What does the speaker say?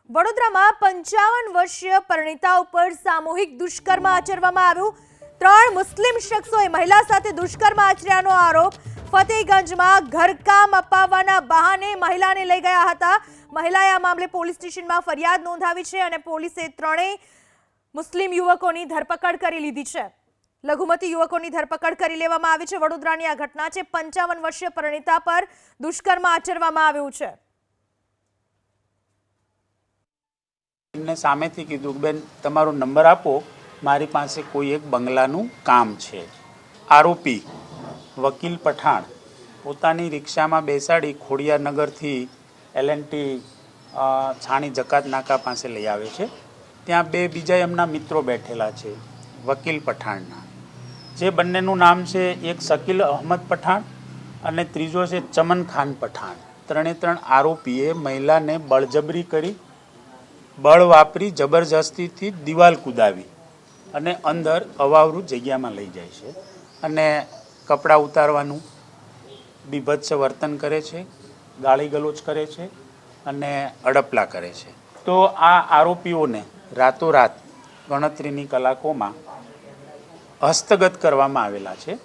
વડોદરામાં 55 વર્ષીય પરિણીતા ઉપર સામૂહિક દુષ્કર્મ આચરવામાં આવ્યું। 3 મુસ્લિમ શખ્સોએ મહિલા સાથે દુષ્કર્મ આચર્યાનો આરોપ। ફતેહગંજમાં ઘરકામ અપાવવાના બહાને મહિલાને લઈ ગયા હતા। મહિલાએ આ મામલે પોલીસ સ્ટેશનમાં ફરિયાદ નોંધાવી છે અને પોલીસે ત્રણેય મુસ્લિમ યુવકોની ધરપકડ કરી લીધી છે। લઘુમતી યુવકોની ધરપકડ કરી લેવામાં આવી છે। વડોદરાની આ ઘટના છે। 55 વર્ષીય પરિણીતા પર દુષ્કર્મ આચરવામાં આવ્યું છે। એમને સામેથી કીધું કે બેન તમારો નંબર આપો, મારી પાસે કોઈ એક બંગલાનું કામ છે। આરોપી વકીલ પઠાણ પોતાની રિક્ષામાં બેસાડી ખોડિયારનગરથી એલએનટી છાણી જકાત નાકા પાસે લઈ આવે છે। ત્યાં બે બીજા એમના મિત્રો બેઠેલા છે વકીલ પઠાણના, જે બંનેનું નામ છે એક શકીલ અહમદ પઠાણ અને ત્રીજો છે ચમન ખાન પઠાણ। ત્રણે આરોપીએ મહિલાને બળજબરી કરી, બળ વાપરી જબરજસ્તીથી દિવાલ કૂદાવી અને અંદર અવાવરૂ જગ્યામાં લઈ જાય છે અને કપડાં ઉતારવાનું બીભત્સ વર્તન કરે છે, ગાળી ગલોચ કરે છે અને અડપલા કરે છે। તો આ આરોપીઓને રાતોરાત ગણતરીની કલાકોમાં હસ્તગત કરવામાં આવેલા છે।